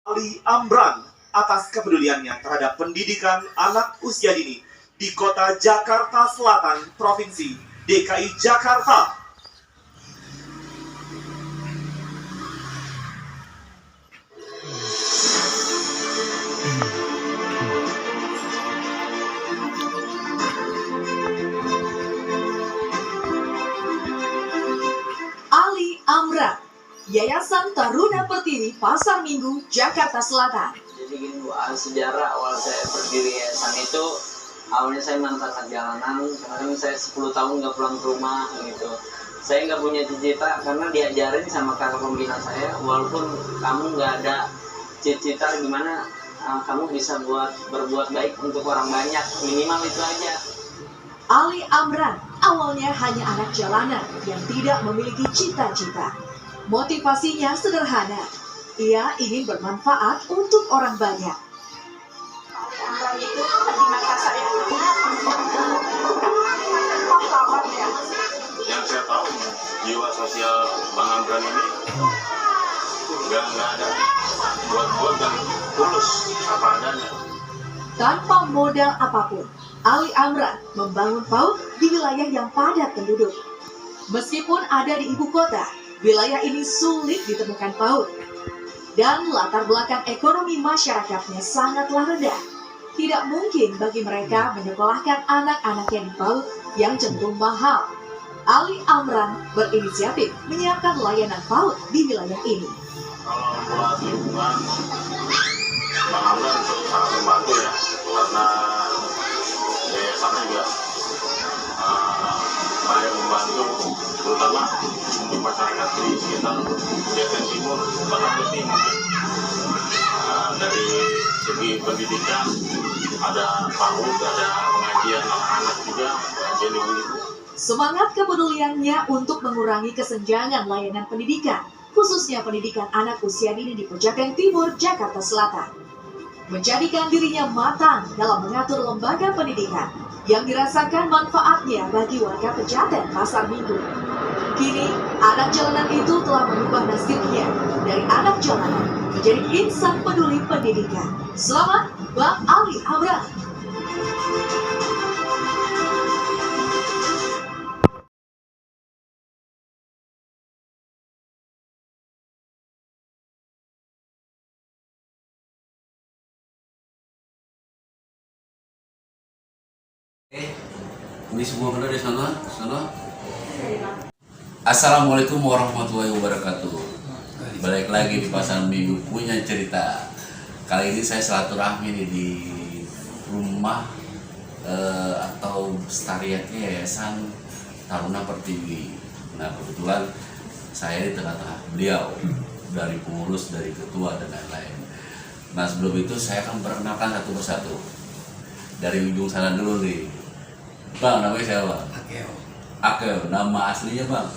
Ali Amran atas kepeduliannya terhadap pendidikan anak usia dini di Kota Jakarta Selatan, Provinsi DKI Jakarta. Ali Amran, Yayasan Taruna Pertiwi Pasar Minggu, Jakarta Selatan. Jadi gini Bu, sejarah awal saya berdiri yayasan itu, awalnya saya mantan anak jalanan, karena saya 10 tahun nggak pulang ke rumah gitu. Saya nggak punya cita-cita karena diajarin sama kakak pembina saya, walaupun kamu nggak ada cita-cita gimana kamu bisa berbuat baik untuk orang banyak, minimal itu aja. Ali Amran awalnya hanya anak jalanan yang tidak memiliki cita-cita. Motivasinya sederhana, ia ingin bermanfaat untuk orang banyak. Amran itu di mata saya pahlawan ya. Yang saya tahu jiwa sosial Bang Amran ini nggak ada buat dan tulus apa adanya. Tanpa modal apapun, Ali Amran membangun PAUD di wilayah yang padat penduduk. Meskipun ada di ibu kota, wilayah ini sulit ditemukan PAUD. Dan latar belakang ekonomi masyarakatnya sangatlah rendah. Tidak mungkin bagi mereka menyekolahkan anak-anaknya di PAUD yang cenderung mahal. Ali Amran berinisiatif menyiapkan layanan PAUD di wilayah ini. Kalau buat lingkungan, Bang Amran sangat membantu ya, karena yayasannya juga banyak membantu, terutama untuk masyarakat di sekitar Jakarta Timur, Jakarta Timur. Dari segi pendidikan, ada PAUD, ada pengajian anak-anak juga, pengajian ibu-ibu. Semangat kepeduliannya untuk mengurangi kesenjangan layanan pendidikan, khususnya pendidikan anak usia dini di Pejaten Timur, Jakarta Selatan, menjadikan dirinya matang dalam mengatur lembaga pendidikan yang dirasakan manfaatnya bagi warga Pejaten Pasar Minggu. Kini, anak jalanan itu telah mengubah nasibnya dari anak jalanan menjadi insan peduli pendidikan. Selamat, Bang Ali Amran. Ini semua benar di sana. Assalamualaikum warahmatullahi wabarakatuh. Balik lagi di Pasar Minggu punya cerita. Kali ini saya silaturahmi nih di rumah atau setariatnya Yayasan Taruna Pertiwi. Nah kebetulan saya di tengah-tengah beliau, dari pengurus, dari ketua dan lain-lain. Nah sebelum itu saya akan perkenalkan satu persatu. Dari ujung sana dulu nih. Bang, namanya siapa? Akeo. Nama aslinya Bang?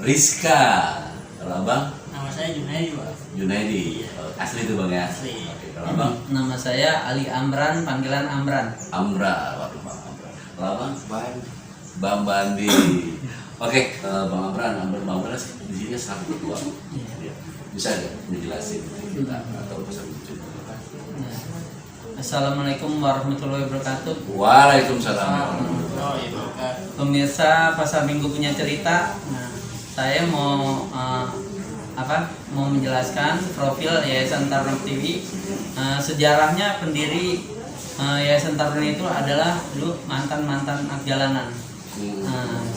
Rizka. Kalau Abang? Nama saya Junaidi, Pak. Junaidi. Asli itu Bang ya? Asli. Oke, kalau Abang? Nama saya Ali Amran, panggilan Amran. Waduh Bang Amran. Kalau Abang? Bang Bandi. Oke, Bang Amran di sini selaku ketua. Iya. Bisa nggak menjelasin kita atau pesan Nah. Assalamualaikum warahmatullahi wabarakatuh. Waalaikumsalam. Pemirsa Pasar Minggu punya cerita. Nah, saya mau mau menjelaskan profil Yayasan Taruna Pertiwi. Sejarahnya pendiri Yayasan Taruna itu adalah dulu mantan anak jalanan.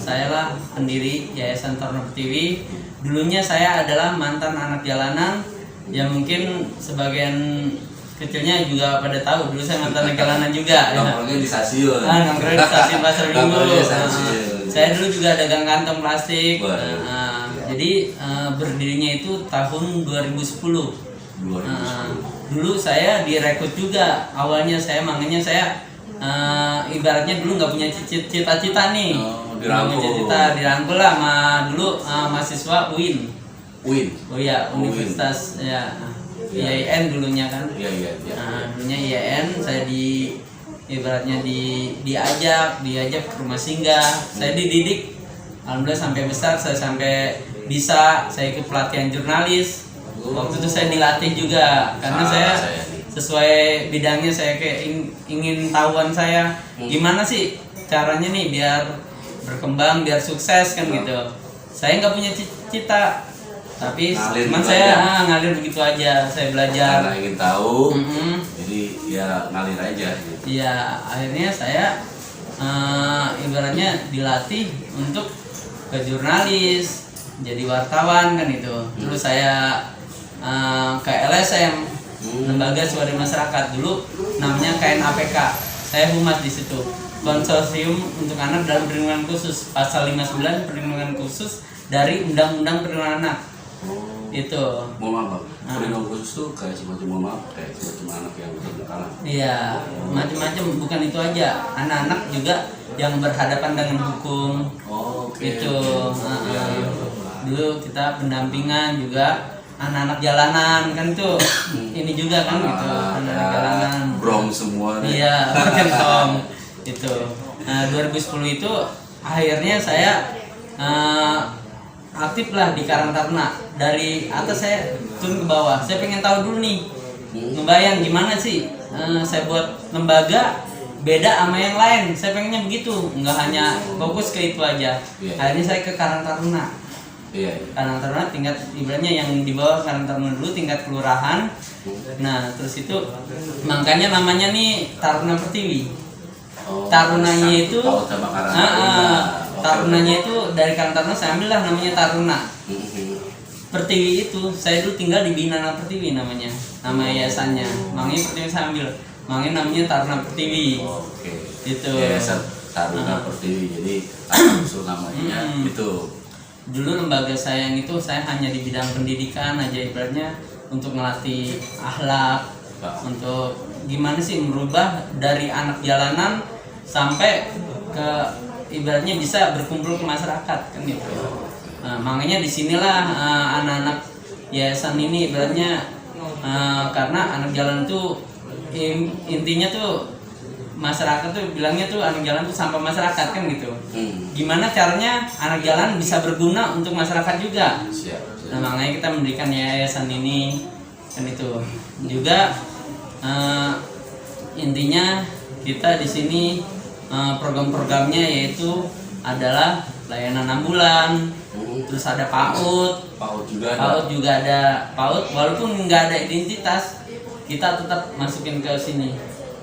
Saya lah pendiri Yayasan Taruna Pertiwi. Dulunya saya adalah mantan anak jalanan. Ya mungkin sebagian kecilnya juga pada tahu dulu saya mantan anak jalanan juga. Nongkrongnya di stasiun. Nongkrong di stasiun Pasar Minggu. Stasiun. Saya dulu juga dagang kantong plastik. Jadi berdirinya itu tahun 2010. Dulu saya direkrut juga. Awalnya makanya saya ibaratnya dulu nggak punya cita-cita nih. Dirangkul lah sama dulu mahasiswa UIN. Oh iya, Universitas ya. IAIN dulunya kan. Iya. Dulunya IAIN, saya ibaratnya diajak ke rumah singgah. Saya dididik, alhamdulillah sampai besar, saya sampai bisa, saya ikut pelatihan jurnalis. Waktu itu saya dilatih juga karena saya nih. sesuai bidangnya, saya kayak ingin tahuan saya gimana sih caranya nih biar berkembang, biar sukses kan gitu. Saya nggak punya cita, tapi Ngalir cuman gitu saya aja. ngalir begitu aja, saya belajar. Karena ingin tahu, Mm-mm. jadi ya ngalir aja. Gitu. Iya, akhirnya saya ibaratnya dilatih untuk ke jurnalis, jadi wartawan kan itu. Terus saya ke LSM, Lembaga Swadaya Masyarakat, dulu namanya KNAPK. Saya humas di situ. Konsorsium untuk Anak dalam Perlindungan Khusus, pasal 59 perlindungan khusus dari Undang-Undang Perlindungan Anak. Itu. Mohon maaf, Bang. Perlindungan khusus tuh kayak semacam mohon maaf, kayak semacam anak yang berkenalan. Iya, macam-macam, bukan itu aja. Anak-anak juga yang berhadapan dengan hukum. Oke. Itu. Iya, iya. Dulu kita pendampingan juga anak-anak jalanan kan itu. Ini juga kan gitu, anak-anak jalanan. Brong semua nih. Iya, kentong itu. Nah, 2010 itu akhirnya saya aktif lah di Karang Taruna. Dari atas saya turun ke bawah. Saya pengen tahu dulu nih, ngebayang gimana sih saya buat lembaga beda sama yang lain. Saya pengennya begitu, nggak hanya fokus ke itu aja. Iya. Akhirnya saya ke Karang Taruna. Iya. Karang Taruna tingkat ibaratnya yang di bawah Karang Taruna dulu tingkat kelurahan. Nah, terus itu makanya namanya nih Taruna Pertiwi. Tarunanya itu Paut sama Karang Taruna. Tarunanya itu dari Karang Taruna saya ambil lah namanya Taruna. Pertiwi itu saya dulu tinggal di Binana Pertiwi namanya, nama yayasannya. Makanya Pertiwi saya ambil, makanya namanya Taruna Pertiwi. Oke. Itu. Yayasan Taruna Pertiwi. Jadi asal usul namanya itu. Dulu lembaga saya yang itu saya hanya di bidang pendidikan aja, ibaratnya untuk melatih akhlak, untuk gimana sih merubah dari anak jalanan sampai ke ibaratnya bisa berkumpul ke masyarakat kan gitu. Nah, makanya disinilah anak-anak yayasan ini ibaratnya karena anak jalan tuh intinya tuh masyarakat tuh bilangnya tuh anak jalan tuh sampah masyarakat kan gitu. Gimana caranya anak jalan bisa berguna untuk masyarakat juga. Siap. Nah, makanya kita mendirikan yayasan ini kan itu. Juga intinya kita di sini program-programnya yaitu adalah layanan ambulan, terus ada PAUD. PAUD juga ada. PAUD juga ada. PAUD walaupun nggak ada identitas, kita tetap masukin ke sini.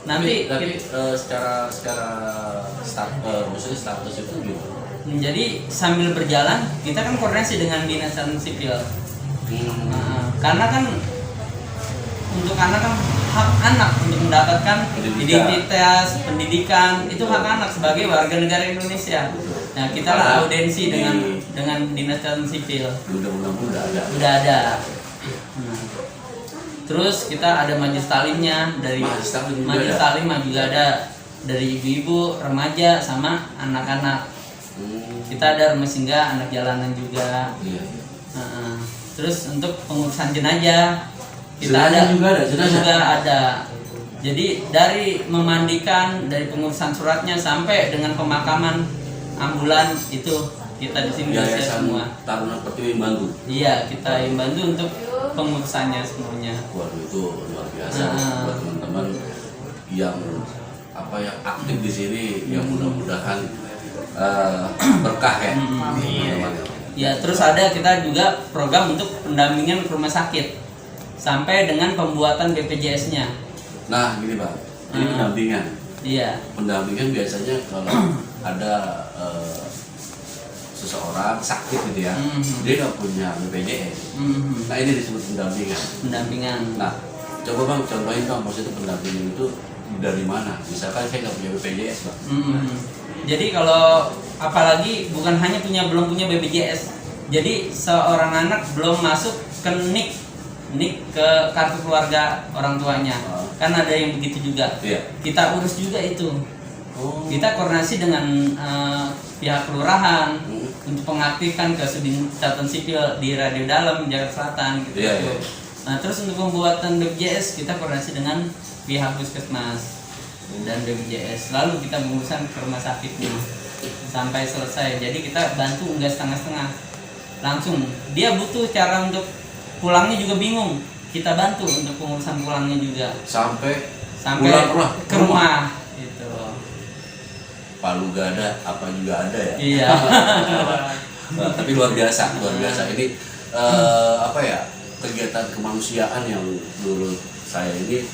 Nanti tapi secara maksudnya status itu gimana? jadi sambil berjalan kita kan koordinasi dengan dinas sipil. Karena kan untuk anak kan hak anak untuk mendapatkan identitas pendidikan itu hak anak sebagai warga negara Indonesia. Nah, kita lah audensi dengan dinas sipil. Undang-undang Udah ada. Nah, terus kita ada majelis talimnya dari majelis talim juga ada dari ibu-ibu, remaja sama anak-anak. Kita ada rumah singgah anak jalanan juga. Terus untuk pengurusan jenazah kita ada juga ada. Jadi dari memandikan, dari pengurusan suratnya sampai dengan pemakaman ambulan itu kita di sini bisa semua. Taruna Pertiwi bantu. Iya, kita yang bantu untuk pengurusannya semuanya. Waduh, itu luar biasa buat teman-teman yang aktif di sini, yang mudah-mudahan berkah ya. Ya, terus ada kita juga program untuk pendampingan ke rumah sakit sampai dengan pembuatan BPJS-nya. Nah, gini Pak, ini pendampingan. Iya. Pendampingan biasanya kalau ada seseorang sakit gitu ya, dia nggak punya BPJS. Nah, ini disebut pendampingan. Nah, coba Bang, contohin Bang, maksudnya pendampingan itu dari mana? Misalkan saya nggak punya BPJS Bang. Jadi kalau apalagi belum punya BPJS, jadi seorang anak belum masuk ke NIK ke kartu keluarga orang tuanya, kan ada yang begitu juga. Kita urus juga itu. Kita koordinasi dengan pihak kelurahan untuk pengaktifkan ke Sudin Catatan Sipil di Radio Dalam Jakarta Selatan gitu. Nah, terus untuk pembuatan BPJS kita koordinasi dengan pihak puskesmas dan BPJS. Lalu kita pengurusan ke rumah sakit nih sampai selesai. Jadi kita bantu enggak setengah-setengah. Langsung dia butuh cara untuk pulangnya juga bingung. Kita bantu untuk pengurusan pulangnya juga Sampai sampai ke rumah gitu. Palu gak ada, apa juga ada ya. Iya. Tapi luar biasa ini apa ya, kegiatan kemanusiaan yang menurut saya ini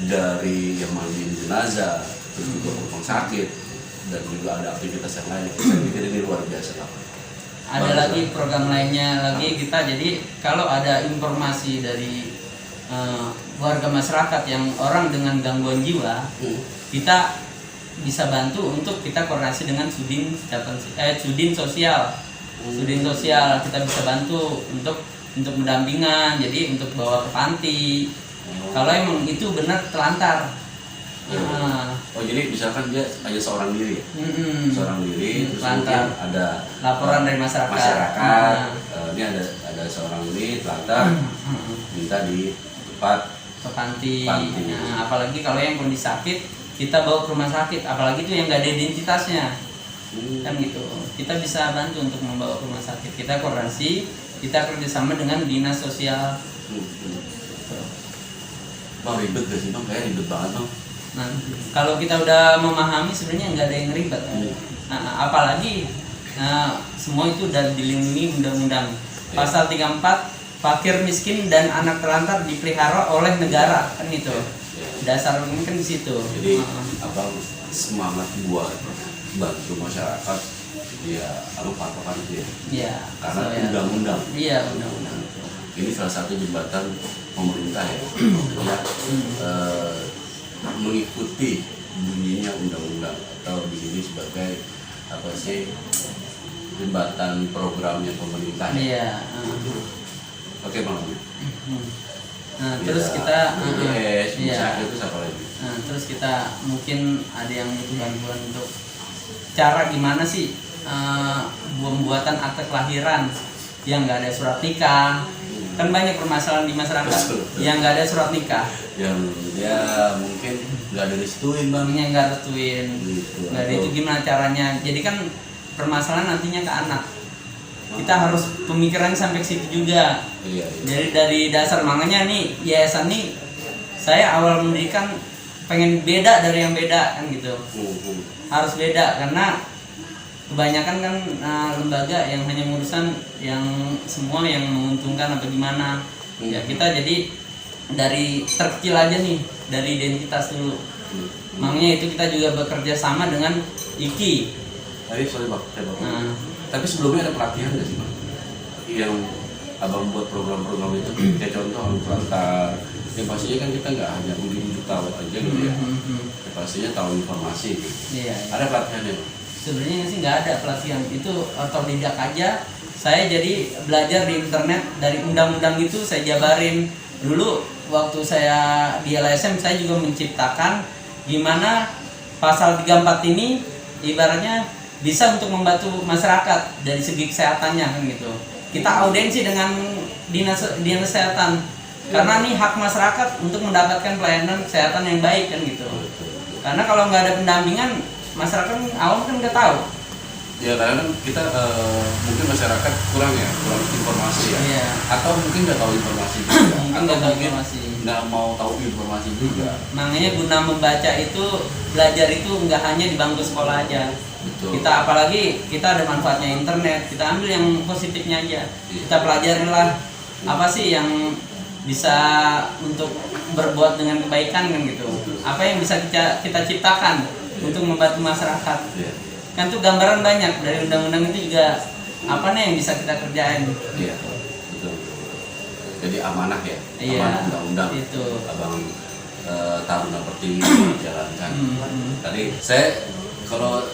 dari yang mandiin jenazah, terus juga rumah sakit, dan juga ada aktivitas yang lain. Saya pikir ini luar biasa lah. Ada lagi program lainnya lagi kita, jadi kalau ada informasi dari warga masyarakat yang orang dengan gangguan jiwa, kita bisa bantu untuk kita koordinasi dengan Sudin Sosial. Sudin Sosial kita bisa bantu untuk mendampingan, jadi untuk bawa ke panti. Kalau emang itu benar telantar. Oh jadi misalkan dia hanya seorang diri, seorang diri, terus telantar. mungkin ada Laporan dari masyarakat. Ini ada seorang ini telantar, minta di tempat Ke panti. Panti. Nah, apalagi kalau yang kondisi sakit kita bawa ke rumah sakit, apalagi itu yang nggak ada identitasnya, kan gitu. Kita bisa bantu untuk membawa ke rumah sakit. Kita koordinasi, kita kerjasama dengan dinas sosial. Bang, ribet gak sih bang? Kayak ribet banget bang. Nah, kalau kita udah memahami sebenarnya nggak ada yang ribet. Nah, apalagi semua itu udah dilindungi undang-undang. Pasal 34, fakir miskin dan anak terlantar dipelihara oleh negara, kan itu. Dasar ini kan di situ. Jadi abang semangat buat bantu masyarakat, ya abang patokan itu ya. Iya. Karena undang-undang. Iya, undang-undang. Ini salah satu jembatan pemerintah ya, mengikuti bunyinya undang-undang, atau di sini sebagai apa sih, jembatan programnya pemerintah. Iya. Oke bang. Nah, terus kita itu apa lagi? Nah, terus kita mungkin ada yang butuh bantuan untuk cara gimana sih pembuatan akte kelahiran yang nggak ada surat nikah. Kan banyak permasalahan di masyarakat yang nggak ada surat nikah, yang ya mungkin nggak ada restuin bang. yang nggak restuin, nggak ada itu gimana caranya. Jadi kan permasalahan nantinya ke anak, kita harus pemikiran sampai ke situ juga. Iya. Jadi dari dasar, makanya nih yayasan nih saya awal mendirikan pengen beda dari yang beda, kan gitu. Harus beda karena kebanyakan kan lembaga yang hanya ngurusan yang semua yang menguntungkan apa gimana. Ya kita jadi dari terkecil aja nih, dari identitas dulu. Makanya itu kita juga bekerja sama dengan IKI. Sorry bang, tapi sebelumnya ada pelatihan nggak sih bang? Yang abang buat program-program itu, kayak contoh orang telantar, ya pastinya kan kita nggak hanya ujuk-ujuk tahu aja gitu ya. Ya pastinya tahu informasi gitu. Iya. Ada pelatihannya bang? Sebenarnya sih nggak ada pelatihan, itu otodidak aja. Saya jadi belajar di internet dari undang-undang itu, saya jabarin. Dulu waktu saya di LSM saya juga menciptakan gimana pasal 34 ini ibaratnya bisa untuk membantu masyarakat dari segi kesehatannya, kan gitu. Kita audiensi dengan dinas kesehatan karena ini hak masyarakat untuk mendapatkan pelayanan kesehatan yang baik, kan gitu. Karena kalau nggak ada pendampingan, masyarakat awam kan nggak tahu. Ya karena kan kita mungkin masyarakat kurang informasi ya. Iya. Atau mungkin nggak tahu informasi juga. Mungkin Atau nggak tahu mungkin informasi. nggak mau tahu informasi juga. Makanya guna membaca itu, belajar itu nggak hanya di bangku sekolah aja. Betul. Kita apalagi kita ada manfaatnya internet, kita ambil yang positifnya aja. Kita pelajarin lah apa sih yang bisa untuk berbuat dengan kebaikan, kan gitu. Apa yang bisa kita ciptakan untuk membantu masyarakat. Kan tuh gambaran banyak dari undang-undang itu juga apa nih yang bisa kita kerjain. Iya, betul. Jadi amanah ya, Iya, amanah undang-undang. itu. Abang Taruna Pertiwi jalankan. Tadi saya kalau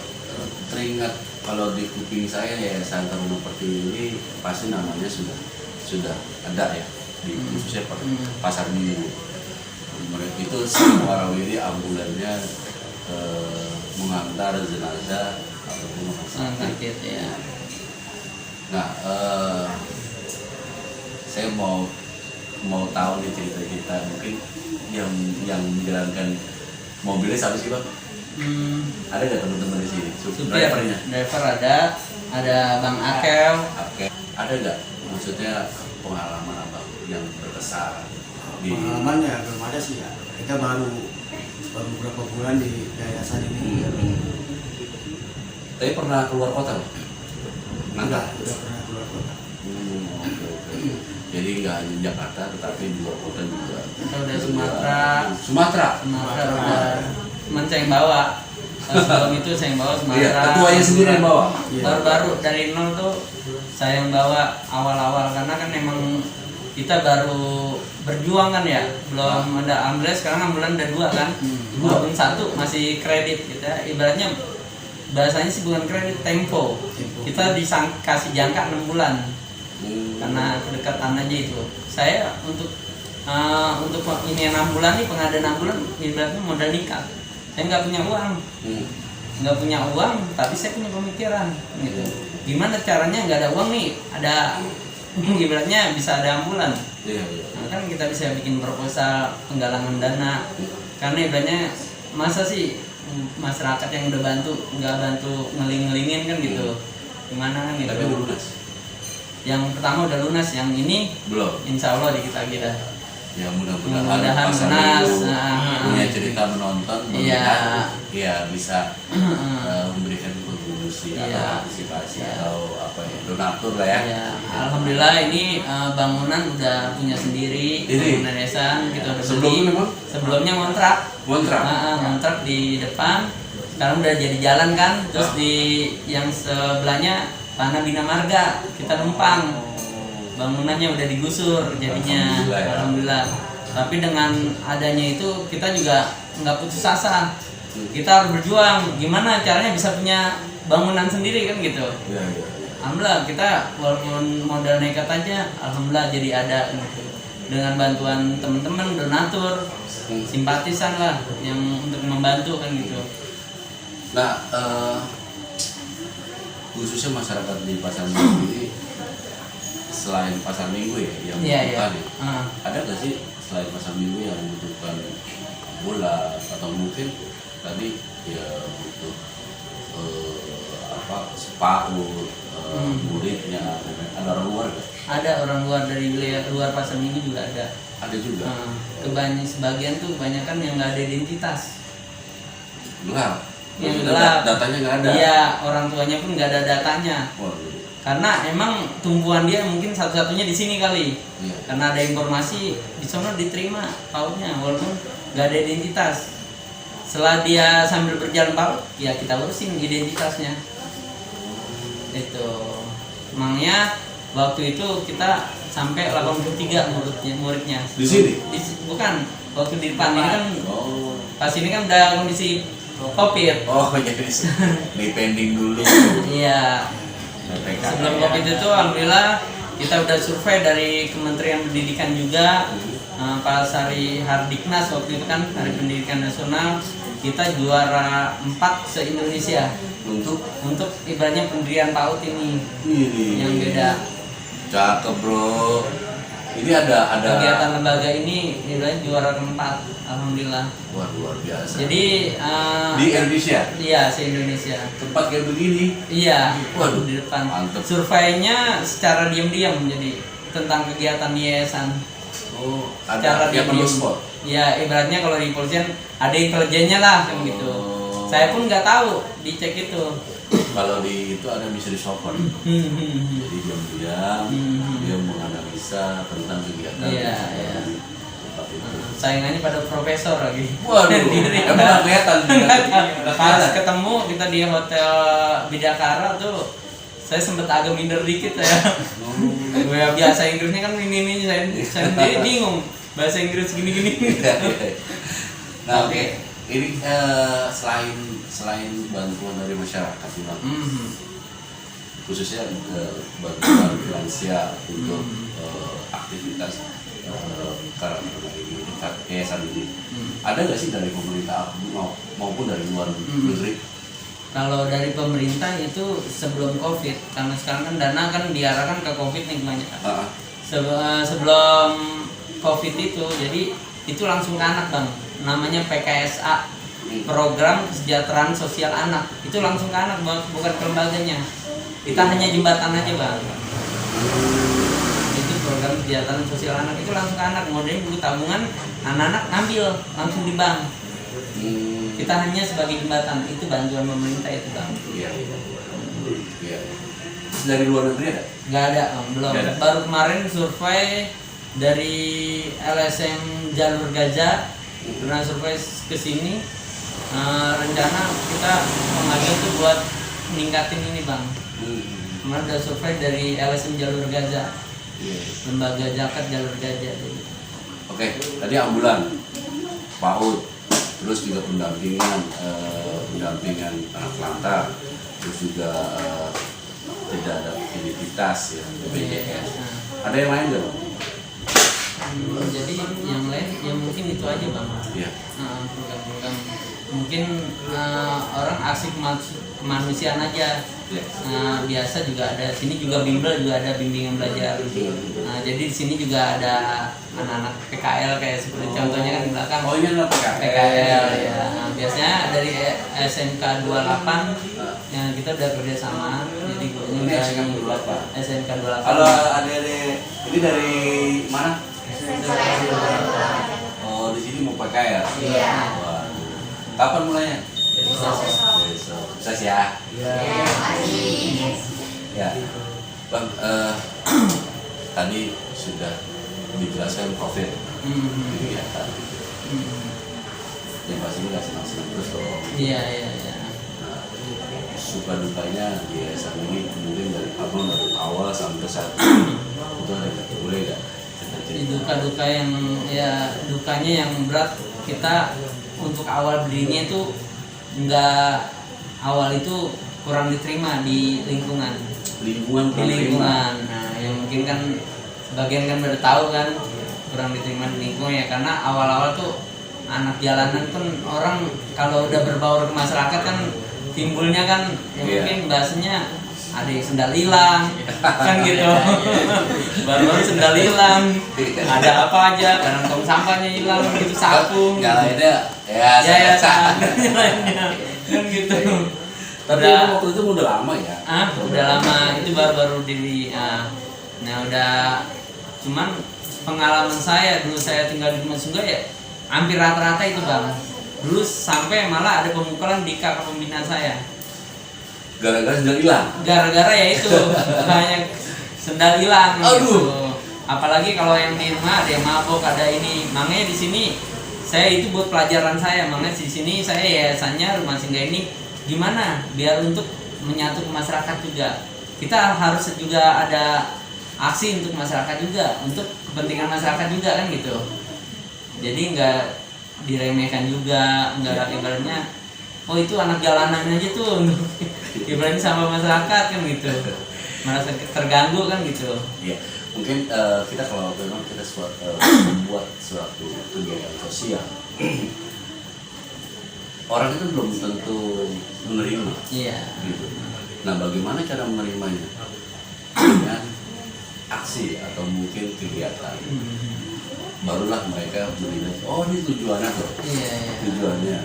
teringat, kalau di kuping saya Yayasan Taruna Pertiwi ini pasti namanya sudah ada ya, di khususnya Pasar Minggu. Mereka itu semua warawiri ambulannya mengantar jenazah ataupun orang sakit. Ya. Nah, saya mau tahu nih cerita-cerita mungkin yang menjalankan mobilnya siapa sih bang? Ada nggak teman-teman di sini? Driver ada Bang Akel. Ada nggak maksudnya pengalaman abang yang berkesan di Pengalamannya belum ada sih ya. Kita baru beberapa bulan di yayasan ini. Tapi pernah keluar kota loh? Udah pernah keluar kota. Oke. Jadi nggak hanya Jakarta, tetapi di luar kota juga. Kita udah Sumatera Sumatera. udah teman saya yang bawa. Sebelum itu saya yang bawa Sumatera. Iya, ketuanya sendiri yang bawa. Baru-baru dari nol tuh saya yang bawa awal-awal, karena kan emang kita baru berjuang kan ya, belum ada. Alhamdulillah sekarang ambulan ada 2 kan, walaupun 1 masih kredit. Kita ibaratnya bahasanya sih bukan kredit, tempo. Kita kasih jangka 6 bulan karena kedekatan aja itu. Saya untuk ini 6 bulan nih, pengadaan 6 bulan ibaratnya modal nikah. Saya nggak punya uang, tapi saya punya pemikiran gitu. Gimana caranya nggak ada uang nih, ada ibaratnya bisa ada ambulan. Nah, kan kita bisa bikin proposal penggalangan dana, karena ibaratnya masa sih masyarakat yang udah nggak bantu ngeling-ngelingin kan gitu, gimana kan gitu. Tapi udah lunas. Yang pertama udah lunas, yang ini Belum. insya Allah kita Ya mudah-mudahan pasar lunas. minggu punya cerita menonton, Iya. Ya bisa memberikan kontribusi atau partisipasi atau apa ya, donatur lah ya. Ya, alhamdulillah ini bangunan udah punya sendiri, bangunan yayasan kita udah beli. Sebelumnya ngontrak di depan, sekarang udah jadi jalan kan. Terus di yang sebelahnya Panah Bina Marga kita numpang. Bangunannya udah digusur jadinya, alhamdulillah. Tapi dengan adanya itu kita juga nggak putus asa. Kita harus berjuang. Gimana caranya bisa punya bangunan sendiri kan gitu. Alhamdulillah kita walaupun modal nekat aja, alhamdulillah jadi ada gitu. Dengan bantuan teman-teman donatur, simpatisan lah yang untuk membantu kan gitu. Nah, khususnya masyarakat di Pasar Minggu ini, selain Pasar Minggu ya yang membutuhkan ada nggak sih selain Pasar Minggu yang membutuhkan bola atau mungkin tadi ya butuh sepatu, muridnya, ada orang luar nggak? Ada orang luar dari luar Pasar Minggu juga ada. Ada juga. Sebagian tuh kebanyakan yang nggak ada identitas. Gelap. Yang gelap. Datanya nggak ada. Iya, orang tuanya pun nggak ada datanya. Karena emang tumpuan dia mungkin satu-satunya di sini kali. Karena ada informasi di sana diterima pautnya walaupun nggak ada identitas. Setelah dia sambil berjalan paut, ya kita urusin identitasnya. Itu. Makanya waktu itu kita sampai 83 muridnya. Di sini? Bukan. Waktu di depan ini kan. Pas ini kan udah kondisi COVID. Jadi dipending dulu. Iya. Sebelum COVID itu alhamdulillah kita udah survei dari Kementerian Pendidikan juga, Pak Sari Hardiknas waktu itu kan, Hari Pendidikan Nasional, kita juara 4 se-Indonesia untuk ibaratnya pendirian PAUD ini. Yang beda. Cakep bro. Ini ada kegiatan lembaga ini ibaratnya juara keempat, alhamdulillah. Wah, luar biasa. Jadi di Indonesia? Iya, se-Indonesia. Tempat kayak begini? Iya. Waduh, di depan. mantep. Surveinya secara diam-diam jadi tentang kegiatan yayasan. Ada yang perlu spot. Ya, ibaratnya kalau di kepolisian ada intelijennya lah kan gitu. Saya pun nggak tahu dicek itu. Kalau di itu ada mystery shopper. Jadi diam-diam dia menganalisa tentang kegiatan. Iya. Saingannya pada profesor lagi. Waduh, emang kelihatan. Pas ketemu kita di Hotel Bidakara tuh, saya sempet agak minder dikit ya. Biasa Inggrisnya kan ini saya sendiri bingung bahasa Inggris gini-gini. Nah, oke. Ini selain bantuan dari masyarakat, khususnya bantuan finansial untuk aktivitas yayasan ini, ada nggak sih dari pemerintah maupun dari luar negeri? Kalau dari pemerintah itu sebelum COVID, karena sekarang kan dana kan diarahkan ke COVID nih kebanyakan. Sebelum COVID itu, jadi itu langsung ke anak bang, namanya PKSA, Program Kesejahteraan Sosial Anak. Itu langsung ke anak bang, bukan ke lembaganya. Kita hanya jembatan aja bang. Itu program kegiatan sosial anak itu langsung ke anak, modelnya buku tabungan, anak-anak ngambil langsung di bank. Kita hanya sebagai jembatan, itu bantuan pemerintah itu Bang. Iya. Iya. Terus dari luar negeri ada? Nggak ada, belum. Nggak ada. Baru kemarin survei dari LSM Jalur Gajah, pernah survei ke sini. Rencana kita pengajuan tuh buat meningkatin ini Bang. Kemarin ada survei dari LSM Jalur Gajah, lembaga zakat Jalur Gajah. Oke, tadi ambulan, PAUD, terus juga pendampingan anak lantar, terus juga tidak ada identitas ya, BPJS. Ada yang lain nggak? Jadi yang lain ya mungkin itu aja Bang. Iya. Program-program mungkin orang asik kemanusiaan aja. Biasa juga ada, sini juga bimbel juga ada bimbingan belajar. Jadi di sini juga ada anak-anak PKL kayak seperti contohnya kan di belakang. Oh ini anak PKL ya. Nah, biasanya dari SMK 28 yang kita udah kerja sama. Jadi ini SMK 28. SMK 28. Kalau adik-adik ini dari mana? Oh di sini mau PKL. Iya. Wah. Kapan mulainya? Besok. Sukses ya. Ya, Bang, tadi sudah dijelaskan profil kegiatan. Yang pasti nggak senang-senang terus dong. Iya. Nah, suka dukanya di yayasan ini mungkin dari awal sampai saat ini itu ada nggak boleh nggak? Duka-duka yang ya dukanya yang berat, kita untuk awal berdirinya itu nggak, awal itu kurang diterima di lingkungan. Nah yang mungkin kan sebagian kan udah tahu kan kurang diterima di lingkungan ya, karena awal-awal tuh anak jalanan pun orang kalau udah berbaur ke masyarakat kan timbulnya kan ya mungkin bahasanya ada yang sendal hilang kan gitu. Baru sendal hilang, ada apa aja, kadang tong sampahnya hilang gitu, sapu Nyalainnya ya kan gitu. Tapi waktu itu udah lama ya? Udah lama, itu baru-baru diri. Nah udah, cuman pengalaman saya dulu saya tinggal di Rumah Sungga ya hampir rata-rata itu Bang. Dulu sampai malah ada pemukulan di kakak pembina saya. Gara-gara sendal hilang? Gara-gara ya itu banyak sendal hilang. Gitu. Apalagi kalau yang di rumah ada yang mabok, ada ini. Makanya di sini saya itu buat pelajaran saya. Makanya di sini saya yayasannya Rumah Singgah ini gimana biar untuk menyatu ke masyarakat juga. Kita harus juga ada aksi untuk masyarakat juga, untuk kepentingan masyarakat juga kan gitu. Jadi nggak diremehkan juga, nggak ibaratnya oh itu anak jalanan aja tuh ibaratnya sama masyarakat kan gitu, merasa terganggu kan gitu. Iya, mungkin kita kalau memang kita membuat suatu kegiatan sosial, orang itu belum tentu menerima. Iya. Gitu. Nah, bagaimana cara menerimanya? Dengan aksi atau mungkin kegiatan. Barulah mereka menilai, oh ini tujuannya tuh. Iya. Tujuannya.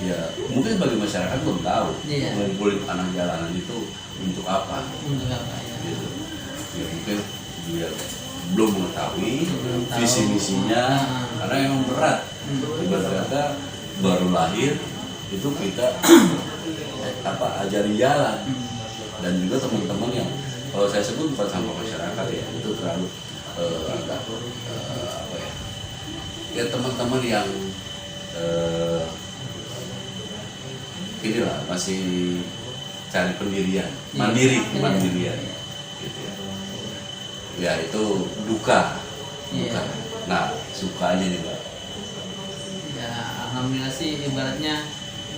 Ya, mungkin bagi masyarakat belum tahu. Iya. Ngumpulin anak jalanan itu untuk apa? Untuk apa ya? Gitu. Ya mungkin dia belum mengetahui visi misinya, karena emang berat. Ibaratnya baru lahir itu kita ajari jalan, dan juga teman-teman yang kalau saya sebut bukan sampah masyarakat ya, itu terlalu ya teman-teman yang inilah masih cari pendirian, mandirian gitu ya. Ya itu duka. Nah sukanya nih Mbak. Ya alhamdulillah sih, ibaratnya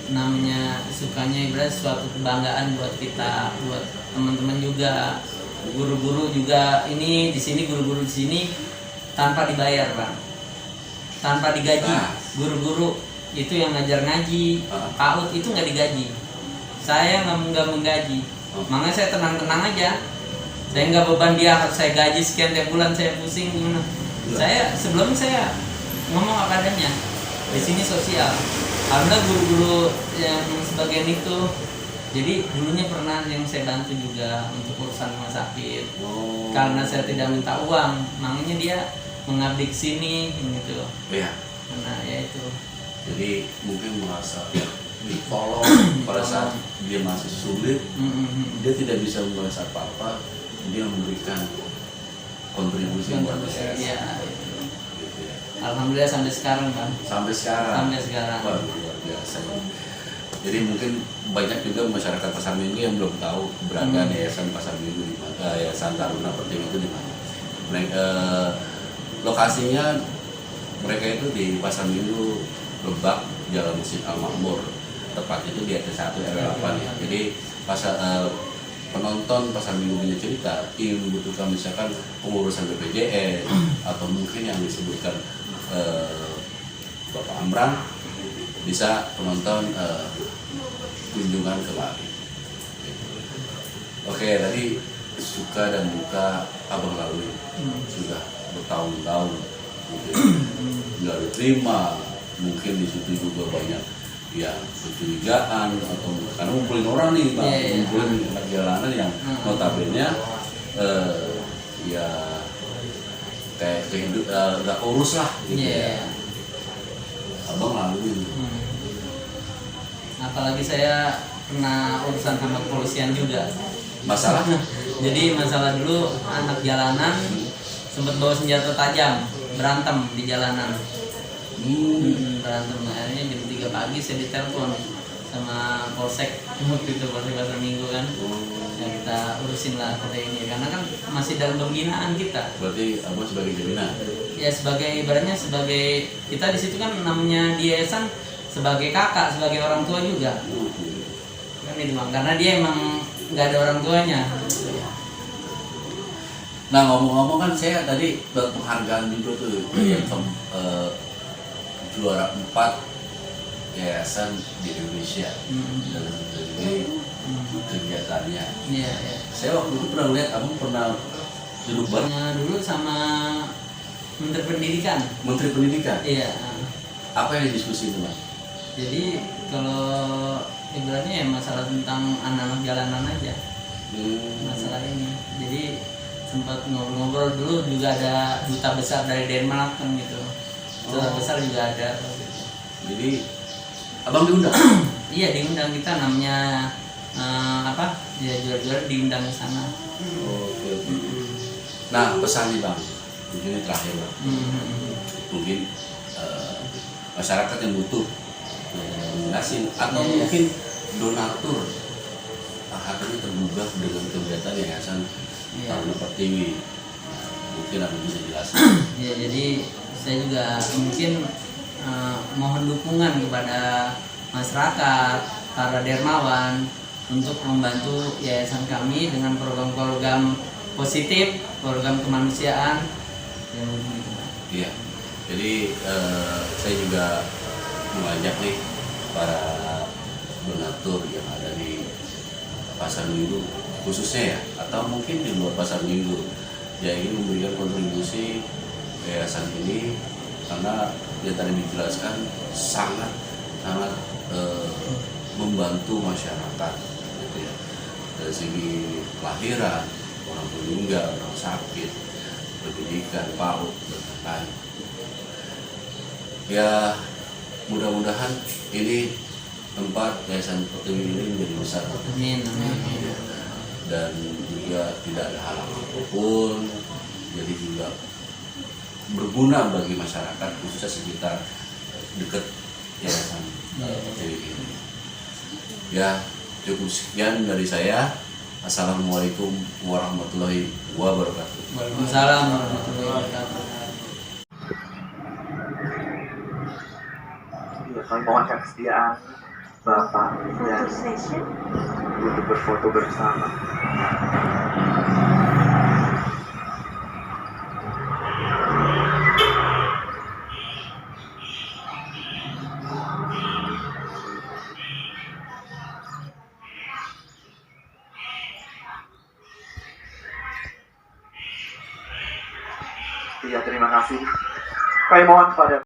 namanya sukanya ibarat suatu kebanggaan buat kita, buat teman-teman juga, guru-guru juga. Ini di sini guru-guru di sini tanpa dibayar Bang, tanpa digaji. Guru-guru itu yang ngajar ngaji, PAUD itu nggak digaji. Saya nggak menggaji, makanya saya tenang-tenang aja. Saya nggak beban dia harus saya gaji sekian tiap bulan, saya pusing gimana. Saya sebelum saya ngomong apa adanya. Di sini sosial. Alhamdulillah guru-guru yang sebagian itu Jadi dulunya pernah yang saya bantu juga untuk urusan rumah sakit. Oh. Karena saya tidak minta uang, makanya dia mengabdi ke sini gitu. Iya. Karena ya itu. Jadi mungkin merasa ditolong pada saat dia masih sulit, dia tidak bisa membalas apa-apa, dia memberikan kontribusi buat saya. Iya. Gitu ya. Alhamdulillah sampai sekarang kan. Sampai sekarang. Sampai sekarang. Wah, luar biasa. Jadi mungkin banyak juga masyarakat Pasar Minggu yang belum tahu keberadaan Yayasan Pasar Minggu di mana, Yayasan Taruna Pertiwi itu di mana. Lokasinya mereka itu di Pasar Minggu Lebak, Jalan Masjid Al Makmur. Tepatnya itu di RT 1 RW 8 ya. Jadi penonton Pasar Minggu punya cerita ingin membutuhkan misalkan pengurusan BPJS atau mungkin yang disebutkan Bapak Amran, bisa penonton kunjungan ke Bali. Oke, tadi suka dan duka abang lalui sudah bertahun-tahun, nggak diterima, mungkin di situ juga banyak yang kecurigaan atau karena ngumpulin orang nih, bang, ngumpulin anak jalanan yang notabene ya kayak kehidupan nggak urus lah gitu ya. Abang lalui. Apalagi saya pernah urusan sama kepolisian juga. Masalah? Jadi masalah dulu anak jalanan sempat bawa senjata tajam, berantem di jalanan. Berantem, akhirnya jam 3 pagi saya ditelepon sama Polsek waktu itu, Polsek Pasar Minggu kan. Ya kita urusin lah kata ini, karena kan masih dalam pembinaan kita. Berarti abang sebagai jaminan? Ya sebagai ibaratnya sebagai kita di situ kan namanya di yayasan sebagai kakak, sebagai orang tua juga. Kan itu bang, karena dia emang nggak ada orang tuanya. Nah ngomong-ngomong kan saya tadi dapat penghargaan juga tuh yang juara 4 yayasan di Indonesia dalam kegiatannya. Iya. Saya waktu itu pernah lihat abang pernah duduk bareng Dulu sama Menteri Pendidikan. Menteri Pendidikan. Iya. Apa yang didiskusi itu bang? Jadi kalau ibaratnya ya masalah tentang anak-anak jalanan aja, masalah ini. Jadi sempat ngobrol-ngobrol, dulu juga ada duta besar dari Denmark kan gitu. Duta besar juga ada. Jadi abang diundang? Iya diundang, kita namanya ya juara-juara diundang ke sana. Oke. Nah pesan nih bang, ini terakhir bang. Mungkin masyarakat yang butuh ngasih atau mungkin donatur hatinya tergugah dengan kegiatan Yayasan Taruna Pertiwi, mungkin abang bisa jelasin. Ya jadi saya juga mungkin mohon dukungan kepada masyarakat, para dermawan untuk membantu yayasan kami dengan program-program positif, program kemanusiaan. Iya, jadi saya juga mengajak nih para donatur yang ada di Pasar Minggu khususnya ya, atau mungkin di luar Pasar Minggu yang ingin memberikan kontribusi yayasan ini, karena yang tadi dijelaskan sangat membantu masyarakat gitu ya, dari segi kelahiran, orang meninggal, orang sakit, pendidikan, PAUD dan lain-lain. Ya mudah-mudahan ini tempat Yayasan Pertiwi ini menjadi besar. Amin. Dan juga tidak ada halangan apapun, jadi juga berguna bagi masyarakat khususnya sekitar dekat Yayasan Pertiwi ini. Ya cukup sekian dari saya. Assalamualaikum warahmatullahi wabarakatuh. Waalaikumsalam warahmatullahi wabarakatuh. Kami mohonkan kesediaan Bapak dan untuk berfoto bersama. Iya, terima kasih. Kami mohon pada